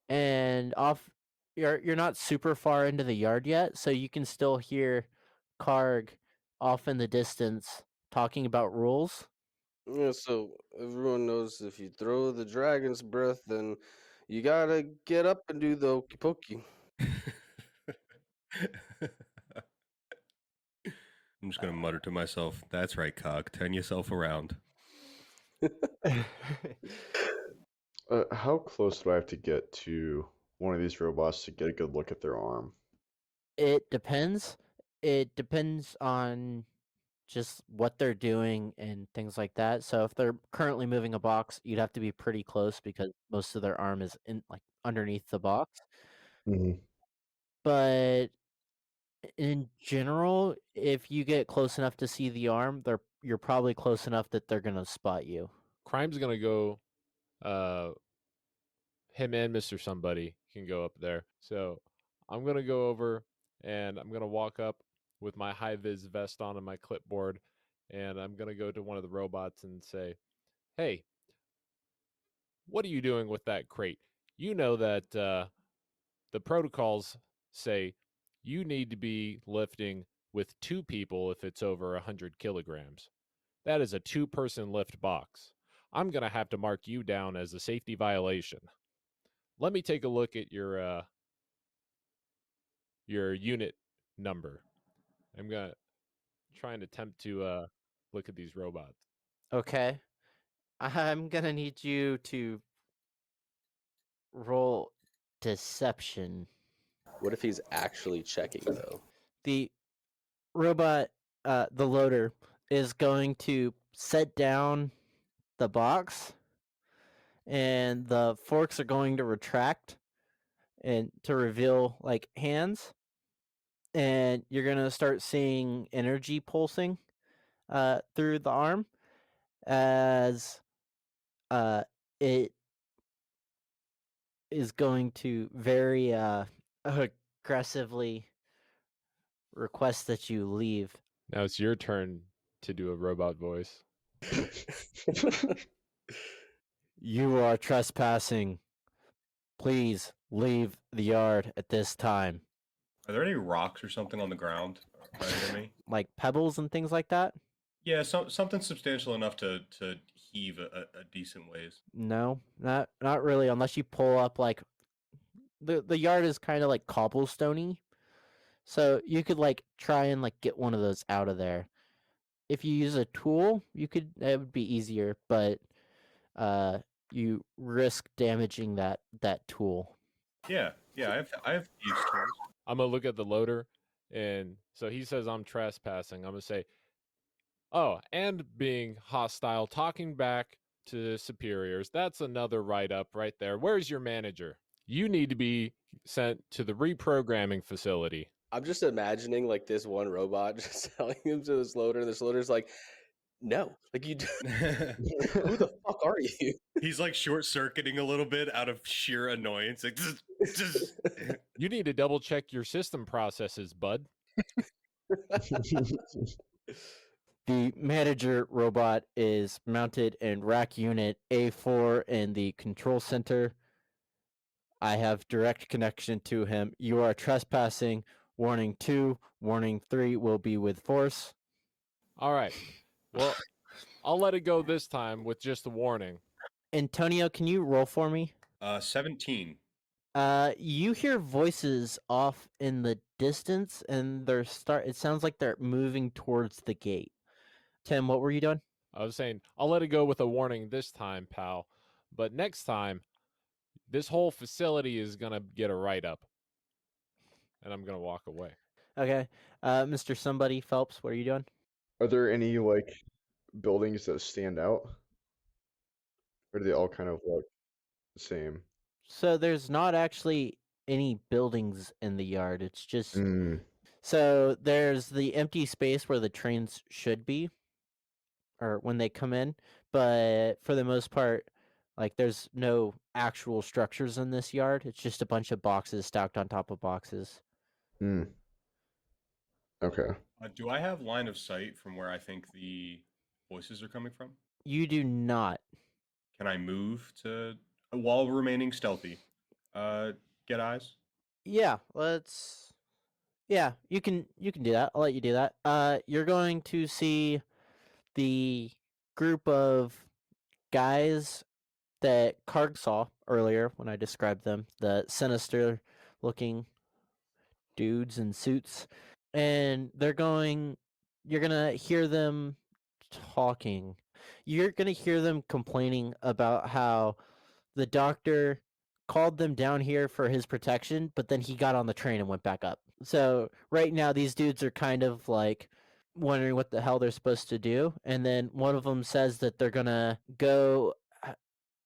and off you're not super far into the yard yet, so you can still hear Karg off in the distance talking about rules. Yeah, so everyone knows if you throw the dragon's breath, then you gotta get up and do the okey pokey. I'm just gonna mutter to myself, "That's right, Cog. Turn yourself around." How close do I have to get to one of these robots to get a good look at their arm? It depends. It depends on just what they're doing and things like that. So if they're currently moving a box, you'd have to be pretty close because most of their arm is in like underneath the box. Mm-hmm. But in general, if you get close enough to see the arm, you're probably close enough that they're gonna spot you. Crime's gonna go. Him and Mr. Somebody can go up there. So I'm gonna go over and I'm gonna walk up with my high vis vest on and my clipboard, and I'm gonna go to one of the robots and say, "Hey, what are you doing with that crate? You know that the protocols say you need to be lifting with 2 people if it's over 100 kilograms. That is a 2-person lift box. I'm going to have to mark you down as a safety violation. Let me take a look at your unit number." I'm going to try and attempt to look at these robots. Okay. I'm gonna need you to roll deception. What if he's actually checking though? The robot, the loader, is going to set down the box, and the forks are going to retract and to reveal like hands, and you're gonna start seeing energy pulsing through the arm as it is going to very aggressively request that you leave. Now it's your turn to do a robot voice. You are trespassing. Please leave the yard at this time. Are there any rocks or something on the ground right near me? Like pebbles and things like that? Yeah, something substantial enough to heave a decent ways. No, not really, unless you pull up like the yard is kind of like cobblestoney. So you could like try and like get one of those out of there. If you use a tool, it would be easier, but you risk damaging that tool. Yeah, I have thieves tools. I'm going to look at the loader, and so he says I'm trespassing. I'm going to say, "Oh, and being hostile, talking back to superiors. That's another write-up right there. Where's your manager? You need to be sent to the reprogramming facility." I'm just imagining like this one robot just telling him to this loader, and this loader's like, "No, like you, who the fuck are you?" He's like short circuiting a little bit out of sheer annoyance. Like, You need to double check your system processes, bud. The manager robot is mounted in rack unit A4 in the control center. I have direct connection to him. You are trespassing. Warning 2, warning 3 will be with force. All right. Well, I'll let it go this time with just a warning. Antonio, can you roll for me? 17. You hear voices off in the distance, and it sounds like they're moving towards the gate. Tim, what were you doing? I was saying, I'll let it go with a warning this time, pal. But next time, this whole facility is going to get a write-up. And I'm going to walk away. Okay. Mr. Somebody Phelps, what are you doing? Are there any like buildings that stand out? Or do they all kind of look the same? So there's not actually any buildings in the yard. It's just Mm. so there's the empty space where the trains should be, or when they come in, but for the most part, like there's no actual structures in this yard. It's just a bunch of boxes stacked on top of boxes. Mm. Okay. Do I have line of sight from where I think the voices are coming from? You do not. Can I move to while remaining stealthy? Get eyes. Yeah, let's. Yeah, you can do that. I'll let you do that. You're going to see the group of guys that Karg saw earlier when I described them, the sinister looking dudes in suits. And you're going to hear them talking. You're going to hear them complaining about how the doctor called them down here for his protection, but then he got on the train and went back up. So right now, these dudes are kind of like wondering what the hell they're supposed to do. And then one of them says that they're going to go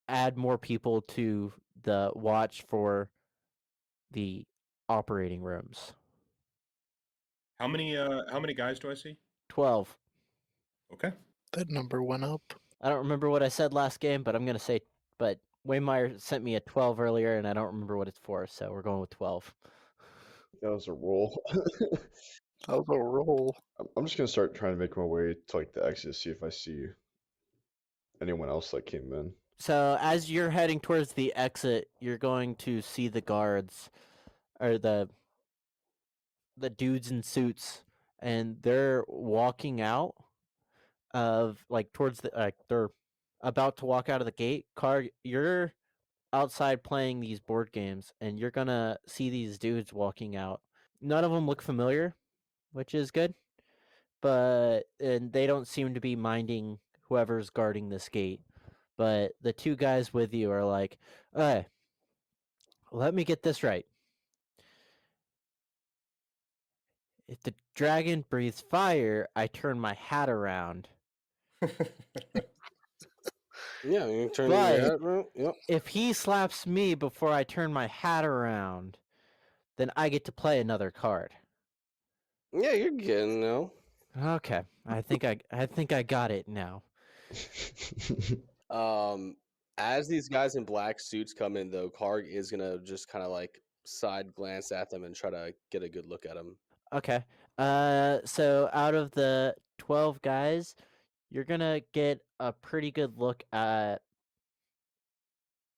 add more people to the watch for the operating rooms. How many guys do I see? 12. Okay. That number went up. I don't remember what I said last game, but I'm going to say, but Waymire sent me a 12 earlier, and I don't remember what it's for, so we're going with 12. That was a roll. That was a roll. I'm just gonna start trying to make my way to like the exit, see if I see anyone else that came in. So as you're heading towards the exit, you're going to see the guards, or the dudes in suits, and they're walking out of like towards the they're about to walk out of the gate. Karg, you're outside playing these board games, and you're gonna see these dudes walking out. None of them look familiar, which is good, and they don't seem to be minding whoever's guarding this gate. But the two guys with you are like, "Hey, let me get this right. If the dragon breathes fire, I turn my hat around. Yeah, you turn But your head around. Yep. if he slaps me before I turn my hat around, then I get to play another card." Yeah, you're getting now. Okay, I think I got it now. As these guys in black suits come in, though, Karg is gonna just kind of like side glance at them and try to get a good look at them. Okay. So out of the 12 guys, you're gonna get a pretty good look at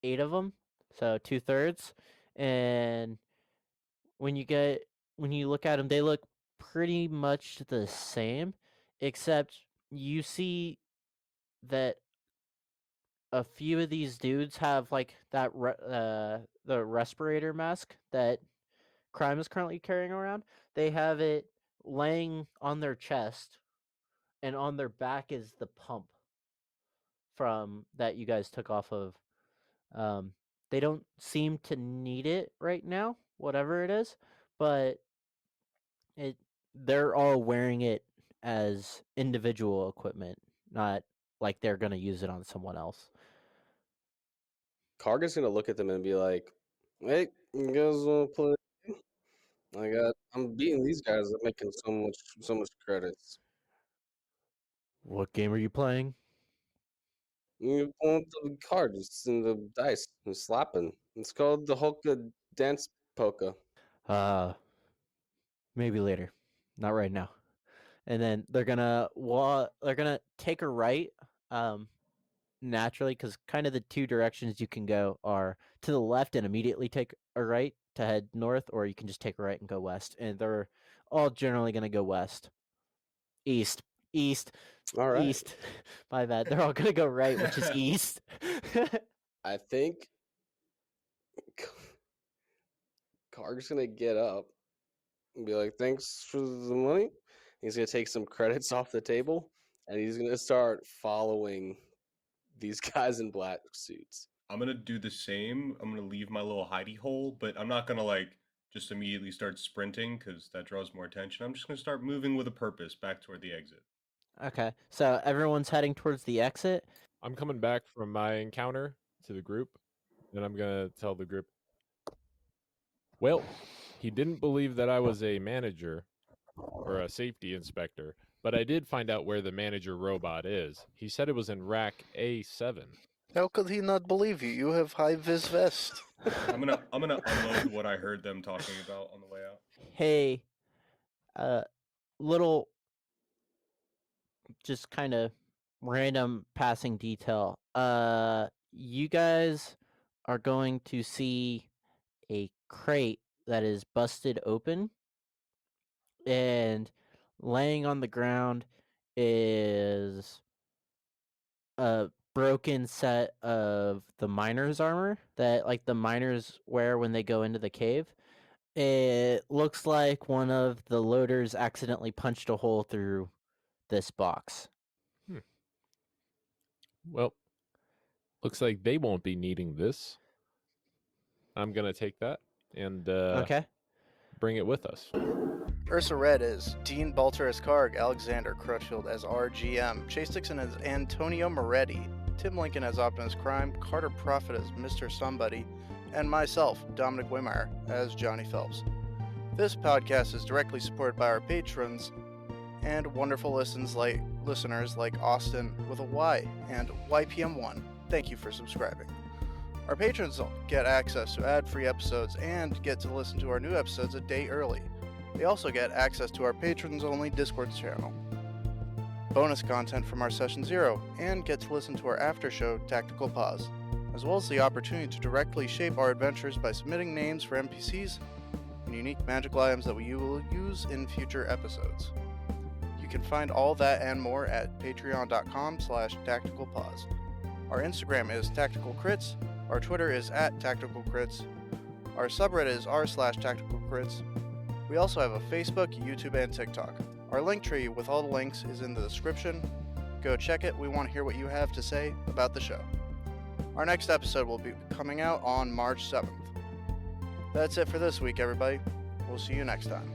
8 of them, so 2/3. And when you look at them, they look pretty much the same, except you see that a few of these dudes have like that the respirator mask that Crime is currently carrying around. They have it laying on their chest, and on their back is the pump from that you guys took off of. They don't seem to need it right now, whatever it is, but they're all wearing it as individual equipment, not like they're gonna use it on someone else. Karg is gonna look at them and be like, "Hey, you guys wanna play? I'm beating these guys. I'm making so much credits. What game are you playing? You want the cards and the dice and slapping. It's called the Hoka Dance Polka." Maybe later, not right now. And then they're gonna take a right, naturally, because kind of the two directions you can go are to the left and immediately take a right to head north, or you can just take a right and go west. And they're all generally gonna go west, east, All right. east. My bad. They're all gonna go right, which is east. I think Karg's gonna get up and be like, "Thanks for the money." He's gonna take some credits off the table and he's gonna start following these guys in black suits. I'm gonna do the same. I'm gonna leave my little hidey hole, but I'm not gonna like just immediately start sprinting because that draws more attention. I'm just gonna start moving with a purpose back toward the exit. Okay, so everyone's heading towards the exit. I'm coming back from my encounter to the group, and I'm gonna tell the group, well, he didn't believe that I was a manager or a safety inspector, but I did find out where the manager robot is. He said it was in rack A7. How could he not believe you? You have high vis vest. I'm gonna unload what I heard them talking about on the way out. Hey, little, just kind of random passing detail. You guys are going to see a crate that is busted open, and laying on the ground is a broken set of the miner's armor that like the miners wear when they go into the cave. It looks like one of the loaders accidentally punched a hole through this box. Well, looks like they won't be needing this. I'm gonna take that and Okay. bring it with us. Ursa Red is Dean Balter as Karg, Alexander Crutchfield as RGM, Chase Dixon as Antonio Moretti, Tim Lincoln as Optimus Crime, Carter Prophet as Mr. Somebody, and myself, Dominic Wimmeyer, as Johnny Phelps. This podcast is directly supported by our patrons and wonderful listeners like Austin with a Y and YPM1. Thank you for subscribing. Our patrons get access to ad-free episodes and get to listen to our new episodes a day early. They also get access to our patrons-only Discord channel, bonus content from our Session 0, and get to listen to our after-show Tactical Pause, as well as the opportunity to directly shape our adventures by submitting names for NPCs and unique magical items that we will use in future episodes. You can find all that and more at patreon.com/tacticalpause. Our Instagram is Tactical Crits, our Twitter is @Tactical Crits, our subreddit is r/Tactical Crits. We also have a Facebook, YouTube, and TikTok. Our link tree with all the links is in the description. Go check it. We want to hear what you have to say about the show. Our next episode will be coming out on March 7th. That's it for this week, everybody. We'll see you next time.